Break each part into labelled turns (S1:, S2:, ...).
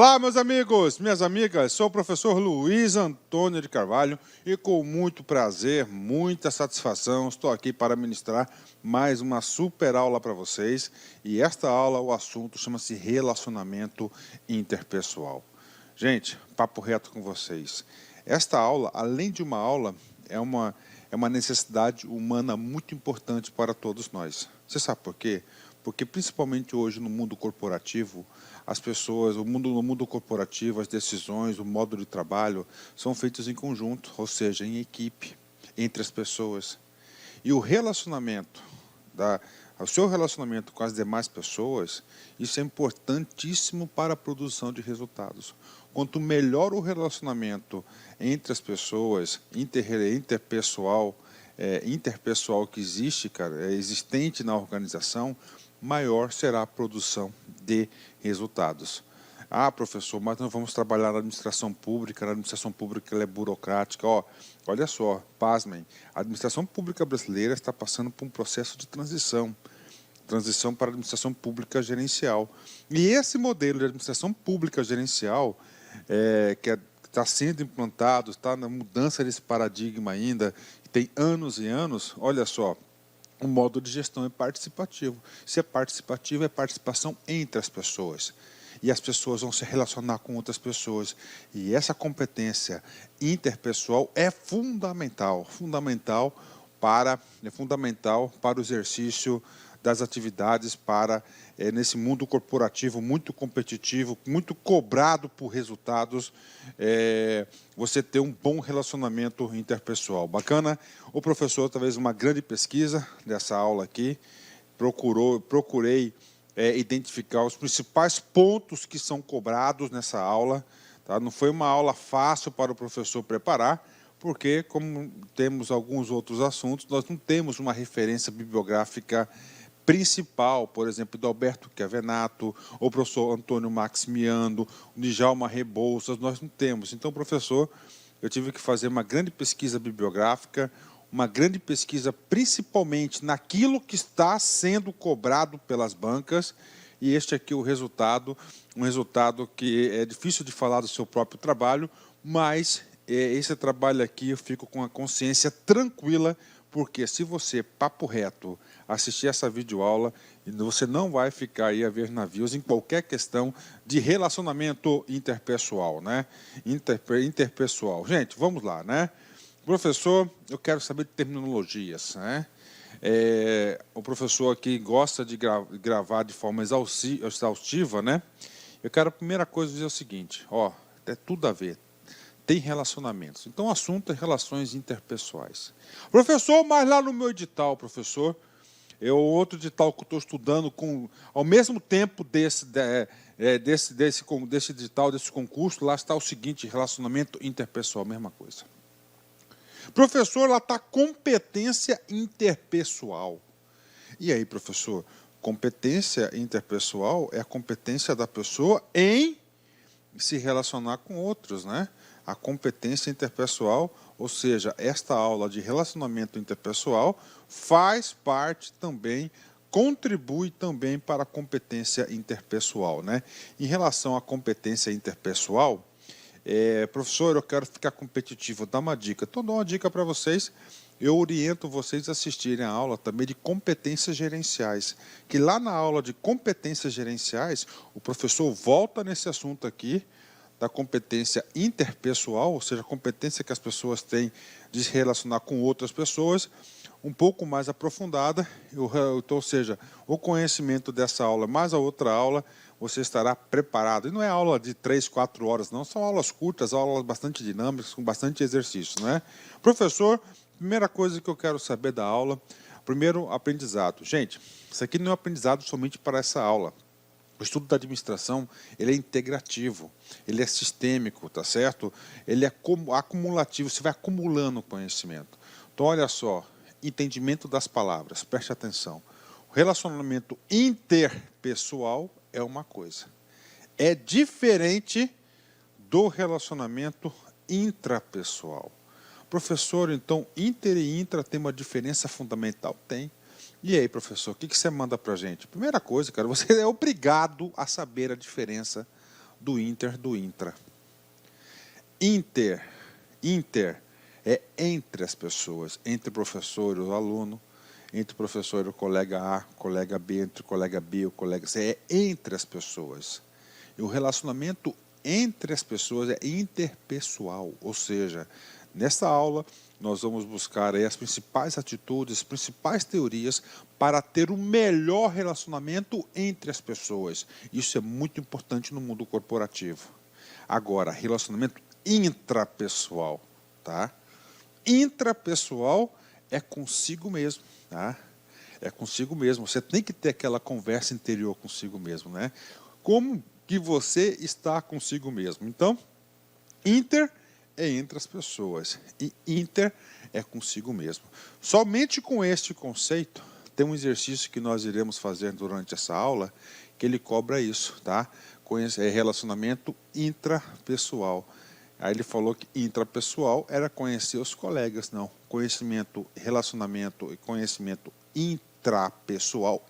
S1: Olá, meus amigos, minhas amigas, sou o professor Luiz Antônio de Carvalho e com muito prazer, muita satisfação, estou aqui para ministrar mais uma super aula para vocês. E esta aula, o assunto chama-se relacionamento interpessoal. Gente, papo reto com vocês. Esta aula, além de uma aula, é uma necessidade humana muito importante para todos nós. Você sabe por quê? Porque principalmente hoje no mundo corporativo, as pessoas, no mundo corporativo, as decisões, o modo de trabalho são feitos em conjunto, ou seja, em equipe, entre as pessoas. E o seu relacionamento com as demais pessoas, isso é importantíssimo para a produção de resultados. Quanto melhor o relacionamento entre as pessoas, interpessoal que existe, é existente na organização, maior será a produção de resultados. Ah, professor, mas nós vamos trabalhar na administração pública. Na administração pública ela é burocrática. Olha só, pasmem, a administração pública brasileira está passando por um processo de transição para a administração pública gerencial. E esse modelo de administração pública gerencial, que está sendo implantado, está na mudança desse paradigma ainda, que tem anos e anos, olha só, o modo de gestão é participativo. Se é participativo, é participação entre as pessoas. E as pessoas vão se relacionar com outras pessoas. E essa competência interpessoal é fundamental para o exercício das atividades nesse mundo corporativo muito competitivo, muito cobrado por resultados, você ter um bom relacionamento interpessoal. Bacana? O professor, talvez uma grande pesquisa dessa aula aqui, procurei identificar os principais pontos que são cobrados nessa aula. Tá? Não foi uma aula fácil para o professor preparar, porque, como temos alguns outros assuntos, nós não temos uma referência bibliográfica principal, por exemplo, do Alberto Chiavenato, o professor Antônio Maximiano, o Djalma Rebouças, nós não temos. Então, professor, eu tive que fazer uma grande pesquisa bibliográfica, uma grande pesquisa principalmente naquilo que está sendo cobrado pelas bancas, e este aqui é o resultado, um resultado que é difícil de falar do seu próprio trabalho, mas esse trabalho aqui eu fico com a consciência tranquila, porque se você, papo reto, assistir essa videoaula, você não vai ficar aí a ver navios em qualquer questão de relacionamento interpessoal, né? Interpessoal. Gente, vamos lá, né? Professor, eu quero saber de terminologias, né? O professor aqui gosta de gravar de forma exaustiva, né? Eu quero, a primeira coisa, dizer o seguinte, tem tudo a ver. Tem relacionamentos. Então, o assunto é relações interpessoais. Professor, mas lá no meu edital, professor, outro edital que eu estou estudando, ao mesmo tempo desse edital, desse concurso, lá está o seguinte, relacionamento interpessoal, mesma coisa. Professor, lá está competência interpessoal. E aí, professor, competência interpessoal é a competência da pessoa em se relacionar com outros, né? A competência interpessoal, ou seja, esta aula de relacionamento interpessoal faz parte também, contribui também para a competência interpessoal, né? Em relação à competência interpessoal, professor, eu quero ficar competitivo, dá uma dica. Então, dou uma dica para vocês. Eu oriento vocês a assistirem a aula também de competências gerenciais, que lá na aula de competências gerenciais, o professor volta nesse assunto aqui, da competência interpessoal, ou seja, a competência que as pessoas têm de se relacionar com outras pessoas, um pouco mais aprofundada, ou seja, o conhecimento dessa aula mais a outra aula, você estará preparado. E não é aula de 3, 4 horas, não, são aulas curtas, aulas bastante dinâmicas, com bastante exercício, né? Professor, primeira coisa que eu quero saber da aula, primeiro, aprendizado. Gente, isso aqui não é um aprendizado somente para essa aula. O estudo da administração, ele é integrativo, ele é sistêmico, tá certo? Ele é acumulativo, você vai acumulando conhecimento. Então, olha só, entendimento das palavras, preste atenção. O relacionamento interpessoal é uma coisa. É diferente do relacionamento intrapessoal. Professor, então, inter e intra tem uma diferença fundamental? Tem. E aí, professor, o que você manda para a gente? Primeira coisa, cara, você é obrigado a saber a diferença do inter, do intra. Inter é entre as pessoas, entre o professor e o aluno, entre o professor e o colega A, colega B, entre o colega B e o colega C, é entre as pessoas. E o relacionamento entre as pessoas é interpessoal, ou seja, nessa aula nós vamos buscar aí as principais atitudes, as principais teorias para ter o melhor relacionamento entre as pessoas. Isso é muito importante no mundo corporativo. Agora, relacionamento intrapessoal, tá? Intrapessoal é consigo mesmo, tá? É consigo mesmo. Você tem que ter aquela conversa interior consigo mesmo, né? Como que você está consigo mesmo? Então, inter é entre as pessoas e inter é consigo mesmo. Somente com este conceito, tem um exercício que nós iremos fazer durante essa aula, que ele cobra isso, tá? Relacionamento intrapessoal. Aí ele falou que intrapessoal era conhecer os colegas, não. Conhecimento, relacionamento e conhecimento intrapessoal,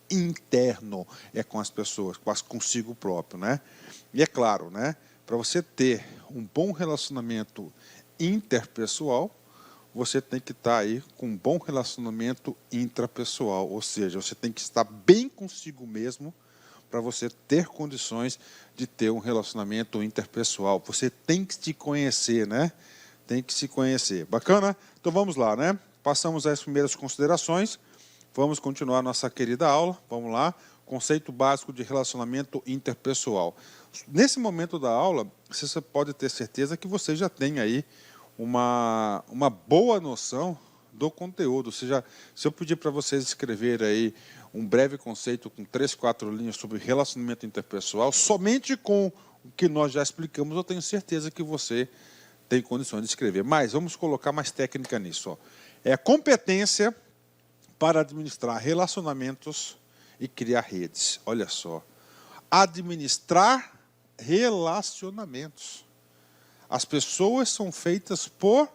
S1: interno, é com as pessoas, quase consigo próprio, né? E é claro, né? Para você ter um bom relacionamento interpessoal, você tem que estar aí com um bom relacionamento intrapessoal, ou seja, você tem que estar bem consigo mesmo para você ter condições de ter um relacionamento interpessoal. Você tem que se conhecer, né? Tem que se conhecer. Bacana? Então vamos lá, né? Passamos as primeiras considerações. Vamos continuar nossa querida aula. Vamos lá. Conceito básico de relacionamento interpessoal. Nesse momento da aula, você pode ter certeza que você já tem aí uma boa noção do conteúdo. Ou seja, se eu pedir para vocês escreverem aí um breve conceito com 3, 4 linhas sobre relacionamento interpessoal, somente com o que nós já explicamos, eu tenho certeza que você tem condições de escrever. Mas vamos colocar mais técnica nisso. Ó. É a competência para administrar relacionamentos e criar redes. Olha só. Administrar relacionamentos. As pessoas são feitas por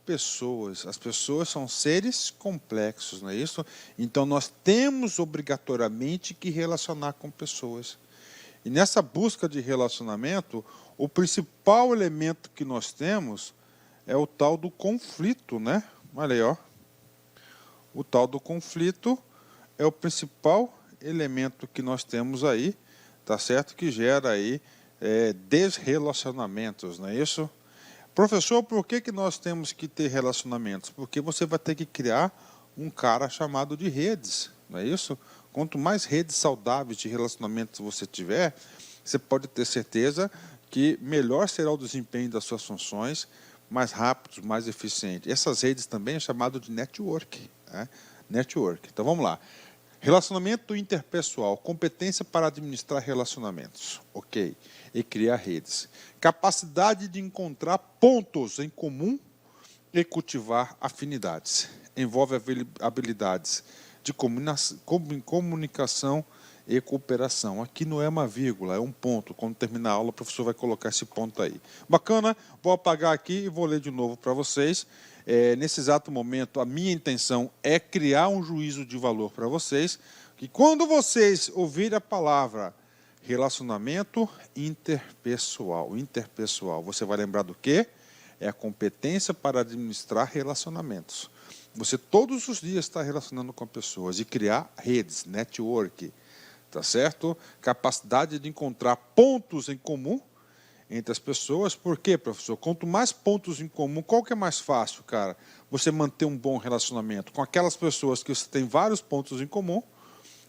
S1: pessoas. As pessoas são seres complexos, não é isso? Então nós temos obrigatoriamente que relacionar com pessoas. E nessa busca de relacionamento, o principal elemento que nós temos é o tal do conflito, né? Olha aí, ó. O tal do conflito é o principal elemento que nós temos aí, tá certo? Que gera aí desrelacionamentos, não é isso? Professor, por que nós temos que ter relacionamentos? Porque você vai ter que criar um cara chamado de redes, não é isso? Quanto mais redes saudáveis de relacionamentos você tiver, você pode ter certeza que melhor será o desempenho das suas funções, mais rápido, mais eficiente. Essas redes também é chamado de network, né? Network. Então vamos lá. Relacionamento interpessoal, competência para administrar relacionamentos, ok, e criar redes. Capacidade de encontrar pontos em comum e cultivar afinidades. Envolve habilidades de comunicação e cooperação. Aqui não é uma vírgula, é um ponto. Quando terminar a aula, o professor vai colocar esse ponto aí. Bacana? Vou apagar aqui e vou ler de novo para vocês. Nesse exato momento, a minha intenção é criar um juízo de valor para vocês, que quando vocês ouvirem a palavra relacionamento interpessoal, você vai lembrar do quê? É a competência para administrar relacionamentos. Você todos os dias está relacionando com pessoas e criar redes, network, tá certo? Capacidade de encontrar pontos em comum entre as pessoas. Por quê, professor? Quanto mais pontos em comum, qual que é mais fácil, cara? Você manter um bom relacionamento com aquelas pessoas que você tem vários pontos em comum,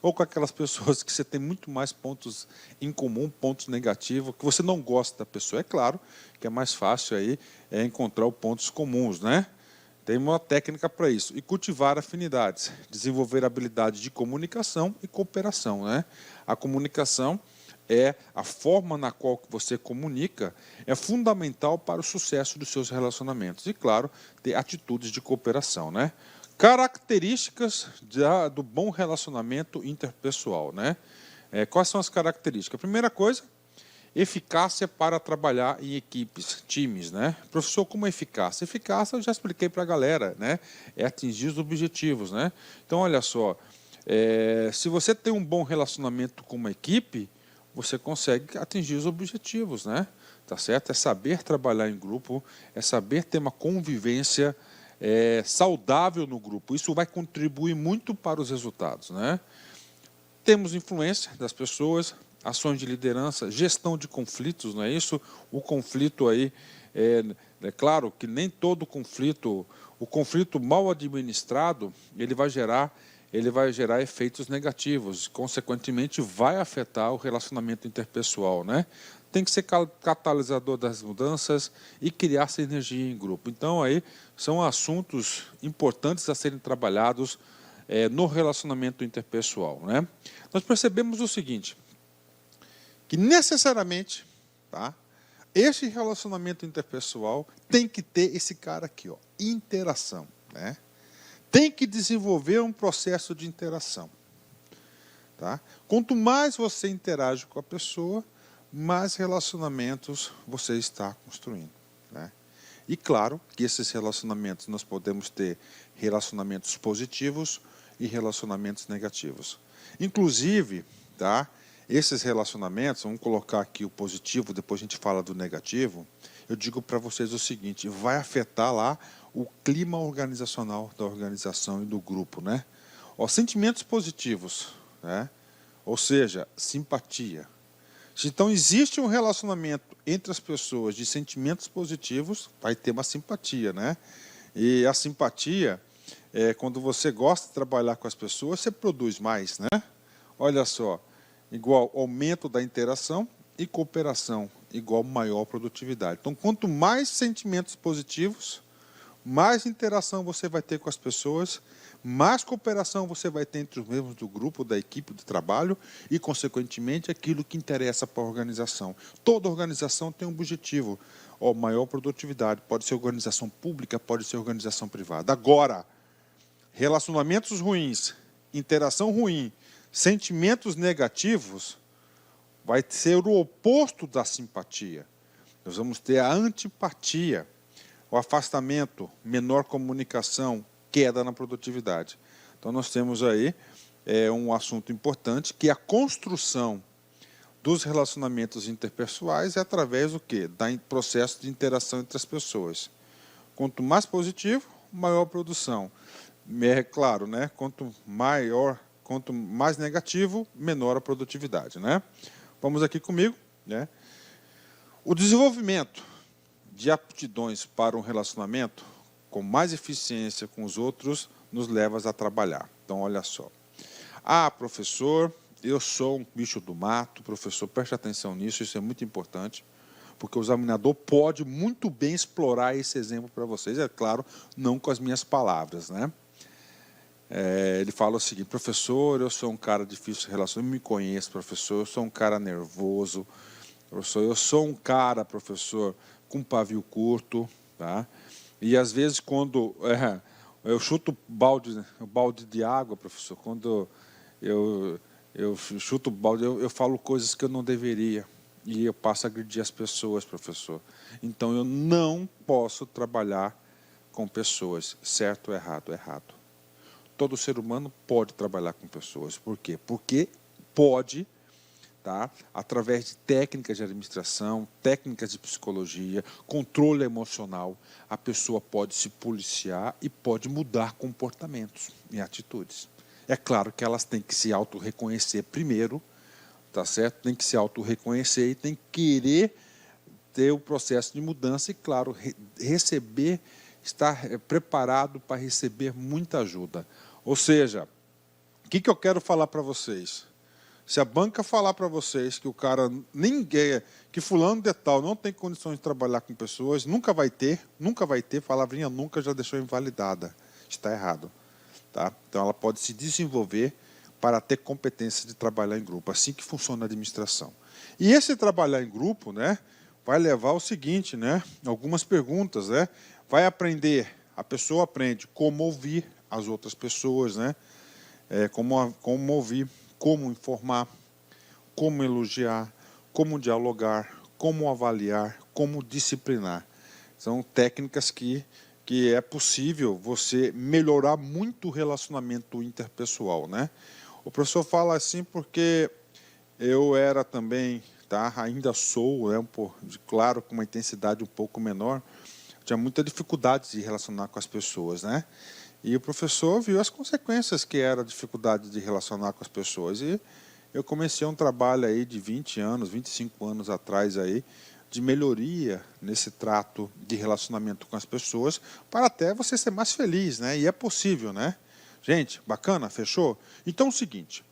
S1: ou com aquelas pessoas que você tem muito mais pontos em comum, pontos negativos, que você não gosta da pessoa. É claro que é mais fácil aí encontrar os pontos comuns, né? Tem uma técnica para isso. E cultivar afinidades, desenvolver habilidades de comunicação e cooperação, né? A comunicação é a forma na qual você comunica, é fundamental para o sucesso dos seus relacionamentos. E, claro, ter atitudes de cooperação, né? Características do bom relacionamento interpessoal, né? Quais são as características? A primeira coisa, eficácia para trabalhar em equipes, times, né? Professor, como é eficácia? Eficácia eu já expliquei para a galera, né? É atingir os objetivos, né? Então, olha só, se você tem um bom relacionamento com uma equipe, você consegue atingir os objetivos, né? Tá certo? É saber trabalhar em grupo, é saber ter uma convivência saudável no grupo. Isso vai contribuir muito para os resultados, né? Temos influência das pessoas, ações de liderança, gestão de conflitos, não é isso? O conflito aí, é claro que nem todo conflito, o conflito mal administrado, ele vai gerar efeitos negativos, consequentemente vai afetar o relacionamento interpessoal, né? Tem que ser catalisador das mudanças e criar sinergia em grupo. Então, aí são assuntos importantes a serem trabalhados no relacionamento interpessoal, né? Nós percebemos o seguinte, que necessariamente, tá, esse relacionamento interpessoal tem que ter esse cara aqui, ó, interação, né? Tem que desenvolver um processo de interação. Tá? Quanto mais você interage com a pessoa, mais relacionamentos você está construindo. Né? E claro que esses relacionamentos, nós podemos ter relacionamentos positivos e relacionamentos negativos. Inclusive, tá, esses relacionamentos, vamos colocar aqui o positivo, depois a gente fala do negativo, eu digo para vocês o seguinte, vai afetar lá o clima organizacional da organização e do grupo, né? Ó, sentimentos positivos, né? Ou seja, simpatia. Então, existe um relacionamento entre as pessoas de sentimentos positivos, vai ter uma simpatia, né? E a simpatia, quando você gosta de trabalhar com as pessoas, você produz mais, né? Olha só, igual aumento da interação e cooperação, igual maior produtividade. Então, quanto mais sentimentos positivos, mais interação você vai ter com as pessoas, mais cooperação você vai ter entre os membros do grupo, da equipe de trabalho e, consequentemente, aquilo que interessa para a organização. Toda organização tem um objetivo, maior produtividade. Pode ser organização pública, pode ser organização privada. Agora, relacionamentos ruins, interação ruim, sentimentos negativos, vai ser o oposto da simpatia. Nós vamos ter a antipatia, o afastamento, menor comunicação, queda na produtividade. Então, nós temos aí um assunto importante, que é a construção dos relacionamentos interpessoais é através do quê? Do processo de interação entre as pessoas. Quanto mais positivo, maior produção. É claro, né? Quanto mais negativo, menor a produtividade, né? Vamos aqui comigo, né? O desenvolvimento de aptidões para um relacionamento com mais eficiência com os outros nos leva a trabalhar. Então, olha só. Ah, professor, eu sou um bicho do mato. Professor, preste atenção nisso, isso é muito importante, porque o examinador pode muito bem explorar esse exemplo para vocês, é claro, não com as minhas palavras, né? Ele fala o seguinte, professor, eu sou um cara difícil de relacionar, eu me conheço, professor, eu sou um cara nervoso, professor, eu sou um cara, professor, com pavio curto, tá? E às vezes quando eu chuto balde de água, professor, quando eu chuto balde, eu falo coisas que eu não deveria e eu passo a agredir as pessoas, professor. Então eu não posso trabalhar com pessoas, certo ou errado? Errado. Todo ser humano pode trabalhar com pessoas. Por quê? Porque pode, tá? Através de técnicas de administração, técnicas de psicologia, controle emocional, a pessoa pode se policiar e pode mudar comportamentos e atitudes. É claro que elas têm que se auto-reconhecer primeiro, tá certo? Tem que se auto-reconhecer e tem que querer ter o processo de mudança e, claro, estar preparado para receber muita ajuda. Ou seja, o que eu quero falar para vocês? Se a banca falar para vocês que o cara, que fulano de tal não tem condições de trabalhar com pessoas, nunca vai ter, palavrinha nunca já deixou invalidada. Está errado. Tá? Então, ela pode se desenvolver para ter competência de trabalhar em grupo. Assim que funciona a administração. E esse trabalhar em grupo, né, vai levar ao seguinte, né, algumas perguntas, né? A pessoa aprende como ouvir as outras pessoas, né? Como ouvir, como informar, como elogiar, como dialogar, como avaliar, como disciplinar. São técnicas que é possível você melhorar muito o relacionamento interpessoal, né? O professor fala assim porque Eu era também, tá? Ainda sou, claro, com uma intensidade um pouco menor. Tinha muita dificuldade de se relacionar com as pessoas, né? E o professor viu as consequências que era a dificuldade de relacionar com as pessoas. E eu comecei um trabalho aí de 20 anos, 25 anos atrás aí, de melhoria nesse trato de relacionamento com as pessoas, para até você ser mais feliz, né? E é possível, né? Gente, bacana? Fechou? Então é o seguinte,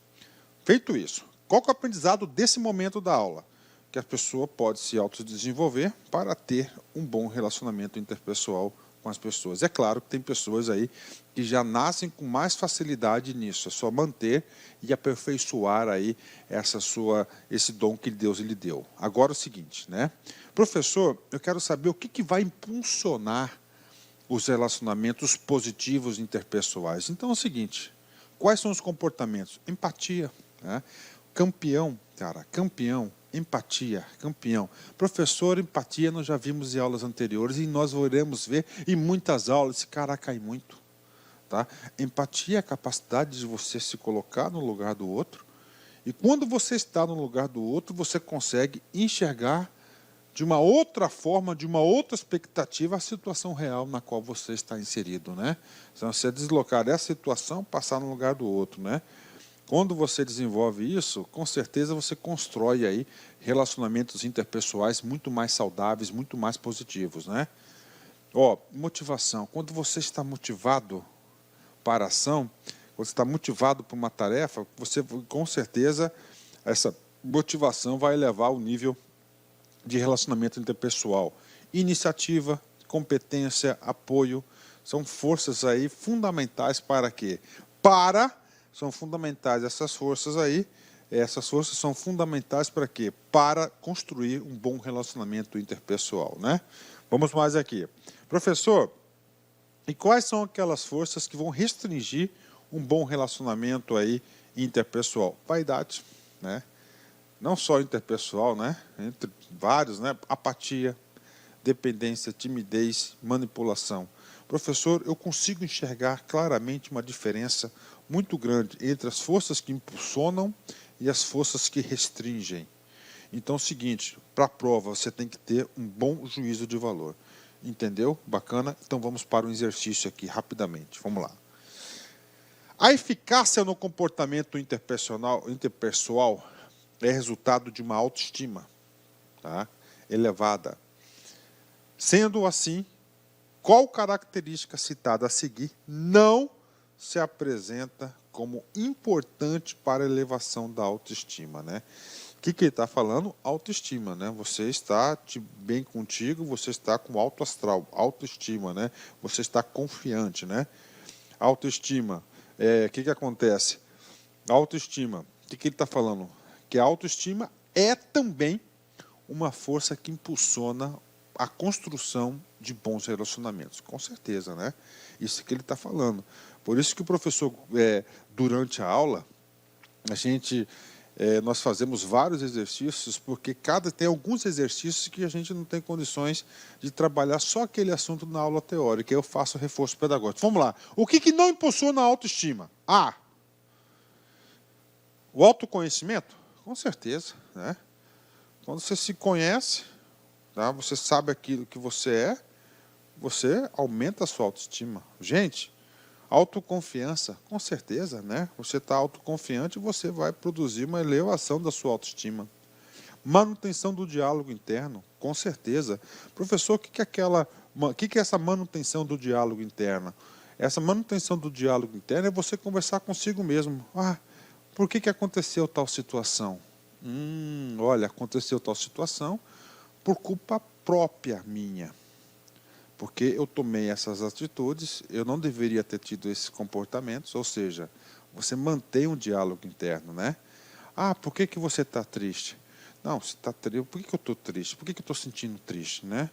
S1: feito isso, qual que é o aprendizado desse momento da aula? Que a pessoa pode se autodesenvolver para ter um bom relacionamento interpessoal com as pessoas. É claro que tem pessoas aí que já nascem com mais facilidade nisso, é só manter e aperfeiçoar aí esse dom que Deus lhe deu. Agora é o seguinte, né? Professor, eu quero saber o que vai impulsionar os relacionamentos positivos interpessoais. Então é o seguinte, quais são os comportamentos? Empatia, né? Campeão, cara, campeão, empatia, campeão. Professor, empatia nós já vimos em aulas anteriores e nós iremos ver em muitas aulas, esse cara cai muito. Tá? Empatia é a capacidade de você se colocar no lugar do outro e quando você está no lugar do outro, você consegue enxergar de uma outra forma, de uma outra expectativa, a situação real na qual você está inserido, né? Então, você deslocar essa situação, passar no lugar do outro, né? Quando você desenvolve isso, com certeza você constrói aí relacionamentos interpessoais muito mais saudáveis, muito mais positivos, né? Motivação. Quando você está motivado para a ação, quando você está motivado para uma tarefa, você com certeza essa motivação vai elevar o nível de relacionamento interpessoal. Iniciativa, competência, apoio, são forças aí fundamentais para quê? São fundamentais essas forças são fundamentais para quê? Para construir um bom relacionamento interpessoal, né? Vamos mais aqui. Professor, e quais são aquelas forças que vão restringir um bom relacionamento aí interpessoal? Vaidade, né? Não só interpessoal, né? Entre vários, né? Apatia, dependência, timidez, manipulação. Professor, eu consigo enxergar claramente uma diferença muito grande entre as forças que impulsionam e as forças que restringem. Então é o seguinte, para a prova você tem que ter um bom juízo de valor. Entendeu? Bacana? Então vamos para um exercício aqui, rapidamente. Vamos lá. A eficácia no comportamento interpessoal é resultado de uma autoestima, tá? Elevada. Sendo assim, qual característica citada a seguir não se apresenta como importante para a elevação da autoestima, né? O que ele está falando? Autoestima, né? Você está bem contigo, você está com alto astral, autoestima, né? Você está confiante, né? Autoestima. O que acontece? Autoestima. O que ele está falando? Que a autoestima é também uma força que impulsiona a construção de bons relacionamentos. Com certeza, né? Isso que ele está falando. Por isso que o professor, durante a aula, nós fazemos vários exercícios, porque tem alguns exercícios que a gente não tem condições de trabalhar só aquele assunto na aula teórica. Eu faço reforço pedagógico. Vamos lá. O que não impulsiona a autoestima? O autoconhecimento? Com certeza, né? Quando você se conhece, tá? Você sabe aquilo que você aumenta a sua autoestima. Gente, autoconfiança, com certeza, né? Você está autoconfiante, você vai produzir uma elevação da sua autoestima. Manutenção do diálogo interno, com certeza. Professor, o que é essa manutenção do diálogo interno? Essa manutenção do diálogo interno é você conversar consigo mesmo. Por que aconteceu tal situação? Olha, aconteceu tal situação por culpa própria minha. Porque eu tomei essas atitudes, eu não deveria ter tido esses comportamentos, ou seja, você mantém um diálogo interno, né? Por que você está triste? Não, você está triste. Por que eu estou triste? Por que eu estou sentindo triste, né?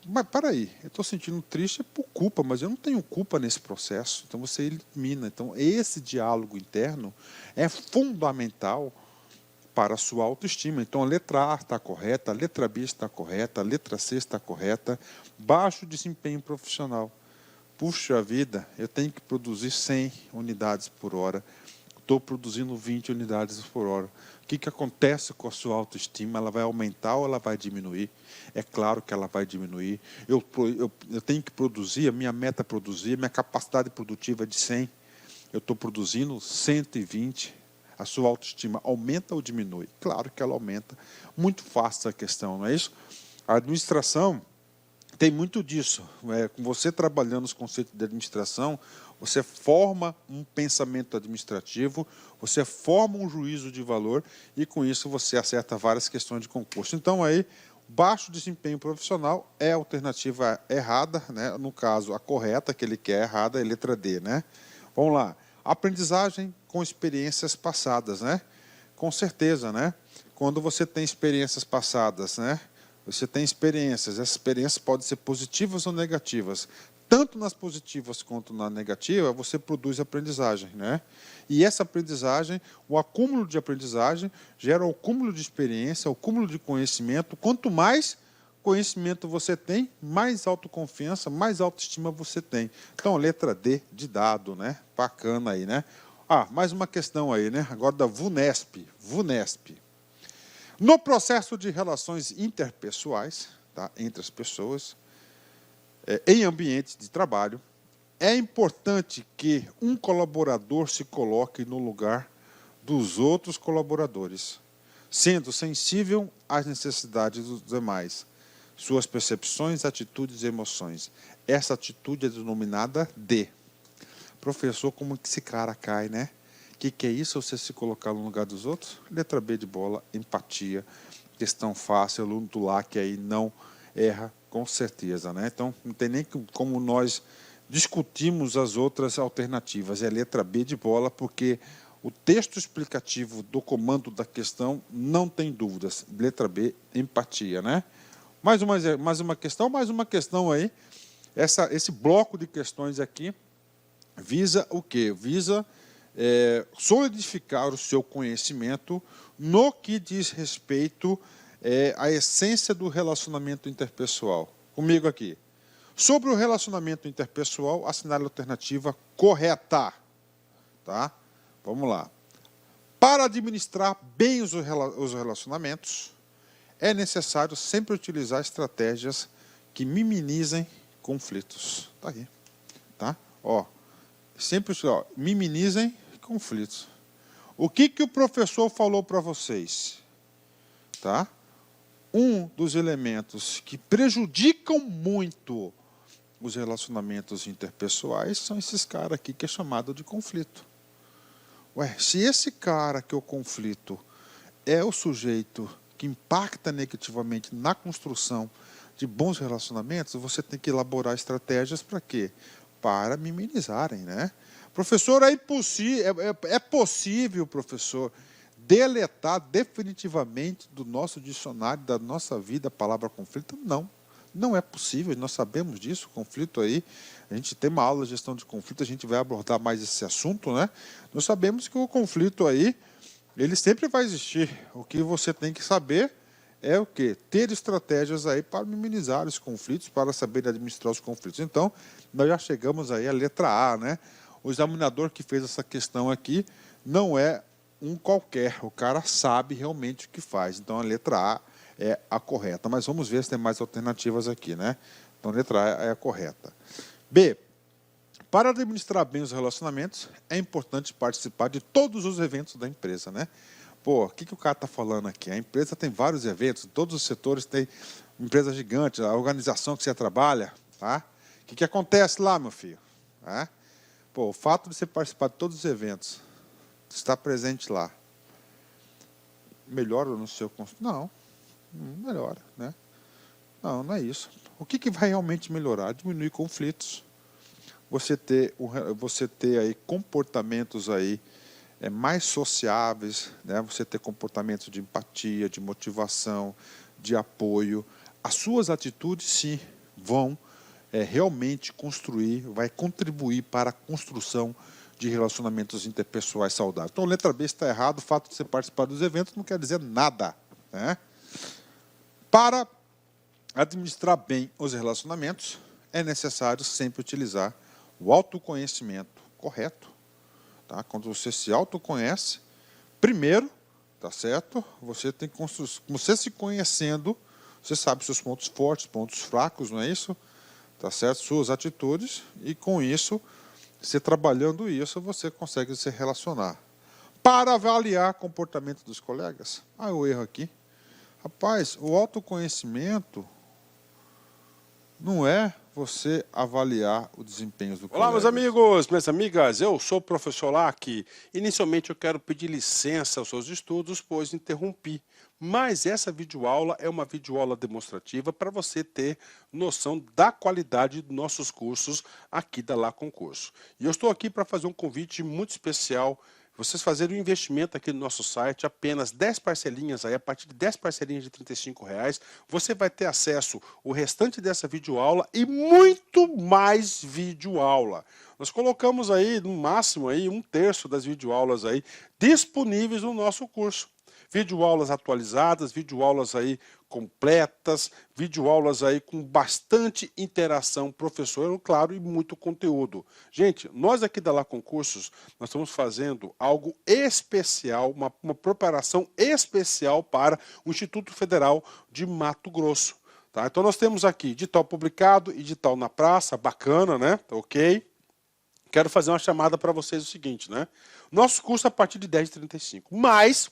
S1: Mas para aí, eu estou sentindo triste por culpa, mas eu não tenho culpa nesse processo. Então você elimina. Então esse diálogo interno é fundamental para a sua autoestima. Então a letra A está correta, a letra B está correta, a letra C está correta. Baixo desempenho profissional. Puxa vida, eu tenho que produzir 100 unidades por hora. estou produzindo 20 unidades por hora. O que acontece com a sua autoestima? Ela vai aumentar ou ela vai diminuir? É claro que ela vai diminuir. Eu tenho que produzir, a minha meta é produzir, minha capacidade produtiva é de 100. Eu estou produzindo 120. A sua autoestima aumenta ou diminui? Claro que ela aumenta. Muito fácil essa questão, não é isso? A administração tem muito disso. Com você trabalhando os conceitos de administração, você forma um pensamento administrativo, você forma um juízo de valor e, com isso, você acerta várias questões de concurso. Então, aí, baixo desempenho profissional é a alternativa errada, né? No caso, a correta que ele quer, errada, é a letra D, né? Vamos lá. Aprendizagem com experiências passadas, né? Com certeza, né? Quando você tem experiências passadas, né? Você tem experiências, essas experiências podem ser positivas ou negativas. Tanto nas positivas quanto na negativa, você produz aprendizagem, né? E essa aprendizagem, o acúmulo de aprendizagem, gera o acúmulo de experiência, o acúmulo de conhecimento. Quanto mais conhecimento você tem, mais autoconfiança, mais autoestima você tem. Então, letra D de dado, né? Bacana aí, né? Mais uma questão aí, né? Agora da VUNESP. VUNESP. No processo de relações interpessoais, tá, entre as pessoas, em ambientes de trabalho, é importante que um colaborador se coloque no lugar dos outros colaboradores, sendo sensível às necessidades dos demais, suas percepções, atitudes e emoções. Essa atitude é denominada D. Professor, como que esse cara cai, né? O que é isso, você se colocar no lugar dos outros? Letra B de bola, empatia, questão fácil, aluno do LAC aí não erra, com certeza, né? Então, não tem nem como nós discutimos as outras alternativas, é letra B de bola, porque o texto explicativo do comando da questão não tem dúvidas, letra B, empatia, né? Mais uma questão aí, esse bloco de questões aqui visa o quê? Visa solidificar o seu conhecimento no que diz respeito à essência do relacionamento interpessoal. Comigo aqui. Sobre o relacionamento interpessoal, assinale a alternativa correta. Tá? Vamos lá. Para administrar bem os relacionamentos, é necessário sempre utilizar estratégias que minimizem conflitos. Tá aí. Tá? Sempre minimizem conflitos. O que o professor falou para vocês? Tá? Um dos elementos que prejudicam muito os relacionamentos interpessoais são esses caras aqui que é chamado de conflito. Se esse cara que é o conflito é o sujeito que impacta negativamente na construção de bons relacionamentos, você tem que elaborar estratégias para quê? Para minimizarem, né? Professor, é possível, professor, deletar definitivamente do nosso dicionário, da nossa vida, a palavra conflito? Não, não é possível, nós sabemos disso, conflito aí, a gente tem uma aula de gestão de conflito, a gente vai abordar mais esse assunto, né? Nós sabemos que o conflito aí, ele sempre vai existir, o que você tem que saber é o quê? Ter estratégias aí para minimizar os conflitos, para saber administrar os conflitos. Então, nós já chegamos aí à letra A, né? O examinador que fez essa questão aqui não é um qualquer, o cara sabe realmente o que faz. Então, a letra A é a correta. Mas vamos ver se tem mais alternativas aqui, né? Então, a letra A é a correta. B. Para administrar bem os relacionamentos, é importante participar de todos os eventos da empresa, né? Pô, o que o cara está falando aqui? A empresa tem vários eventos, todos os setores têm empresa gigante, a organização que você trabalha, tá? O que acontece lá, meu filho? Pô, o fato de você participar de todos os eventos, estar presente lá, melhora no seu... Não, não melhora, né? Não, não é isso. O que vai realmente melhorar? Diminuir conflitos. Você ter aí comportamentos aí mais sociáveis, né? Você ter comportamentos de empatia, de motivação, de apoio. As suas atitudes, sim, vão realmente construir, vai contribuir para a construção de relacionamentos interpessoais saudáveis. Então, letra B está errado, o fato de você participar dos eventos não quer dizer nada, né? Para administrar bem os relacionamentos, é necessário sempre utilizar o autoconhecimento correto, Tá? Quando você se autoconhece, primeiro, tá certo? Você tem que construir, você se conhecendo, você sabe seus pontos fortes, pontos fracos, não é isso? Tá certo? Suas atitudes, e com isso, você trabalhando isso, você consegue se relacionar. Para avaliar o comportamento dos colegas. Ah, o erro aqui. Rapaz, o autoconhecimento não é você avaliar o desempenho do colega.
S2: Olá, meus amigos, minhas amigas, eu sou o professor Lac. Inicialmente eu quero pedir licença aos seus estudos, pois interrompi. Mas essa videoaula é uma videoaula demonstrativa para você ter noção da qualidade dos nossos cursos aqui da Lá Concurso. E eu estou aqui para fazer um convite muito especial. Vocês fazerem um investimento aqui no nosso site, apenas 10 parcelinhas aí, a partir de 10 parcelinhas de R$35, você vai ter acesso ao restante dessa videoaula e muito mais videoaula. Nós colocamos aí, no máximo, aí, 1/3 das videoaulas aí disponíveis no nosso curso. Videoaulas atualizadas, videoaulas aí completas, videoaulas aí com bastante interação professor, claro, e muito conteúdo. Gente, nós aqui da Lá Concursos, nós estamos fazendo algo especial, uma preparação especial para o Instituto Federal de Mato Grosso. Tá? Então nós temos aqui edital publicado, edital na praça, bacana, né? Ok? Quero fazer uma chamada para vocês o seguinte, né? Nosso curso é a partir de R$10,35, mas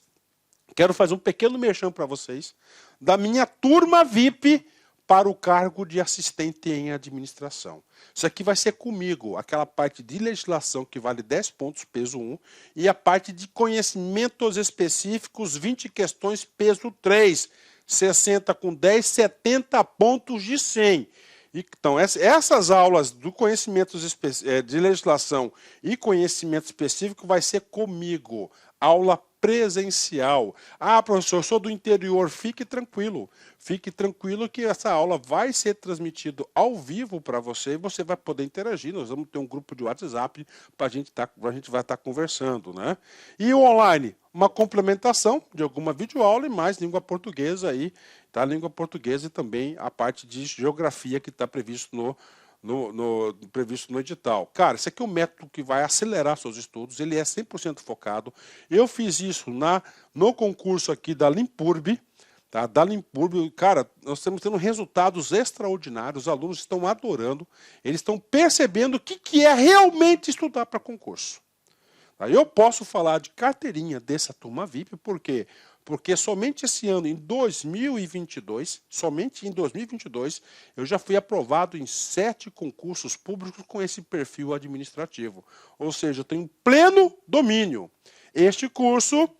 S2: quero fazer um pequeno merchan para vocês da minha turma VIP para o cargo de assistente em administração. Isso aqui vai ser comigo, aquela parte de legislação que vale 10 pontos, peso 1, e a parte de conhecimentos específicos, 20 questões, peso 3, 60 com 10, 70 pontos de 100. Então, essas aulas do conhecimento de legislação e conhecimento específico vai ser comigo. Aula presencial. Ah, professor, eu sou do interior. Fique tranquilo. Fique tranquilo que essa aula vai ser transmitida ao vivo para você e você vai poder interagir. Nós vamos ter um grupo de WhatsApp para a gente vai estar conversando, né? E o online, uma complementação de alguma videoaula e mais língua portuguesa aí, tá? Língua portuguesa e também a parte de geografia que está previsto previsto no edital. Cara, esse aqui é um método que vai acelerar seus estudos, ele é 100% focado. Eu fiz isso no concurso aqui da Limpurb, tá? Da Limpurb, cara, nós estamos tendo resultados extraordinários, os alunos estão adorando, eles estão percebendo o que é realmente estudar para concurso. Tá? Eu posso falar de carteirinha dessa turma VIP, por quê? Porque somente esse ano, em 2022, eu já fui aprovado em 7 concursos públicos com esse perfil administrativo. Ou seja, eu tenho pleno domínio. Este curso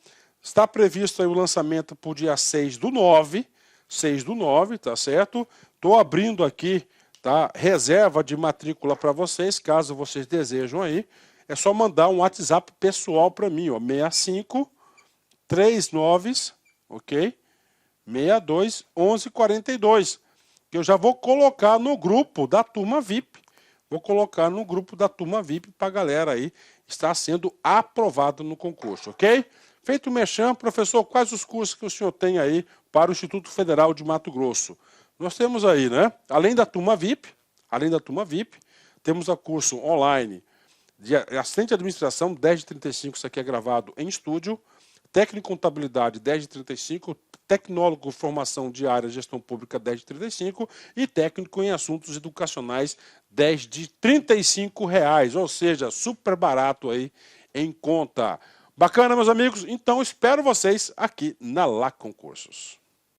S2: está previsto aí o lançamento para o dia 6/9, tá certo? Estou abrindo aqui, tá, reserva de matrícula para vocês, caso vocês desejam aí. É só mandar um WhatsApp pessoal para mim, ó, 65 39, ok? 62 11 42. Que eu já vou colocar no grupo da turma VIP. Vou colocar no grupo da turma VIP para a galera aí estar sendo aprovado no concurso, ok? Feito o merchan, professor, quais os cursos que o senhor tem aí para o Instituto Federal de Mato Grosso? Nós temos aí, né? Além da turma VIP, temos o curso online de assistente de administração, 10/35, isso aqui é gravado em estúdio. Técnico em contabilidade, 10/35, tecnólogo formação de área gestão pública, 10/35 e técnico em assuntos educacionais, R$10,35, ou seja, super barato aí em conta. Bacana, meus amigos? Então espero vocês aqui na Lá Concursos.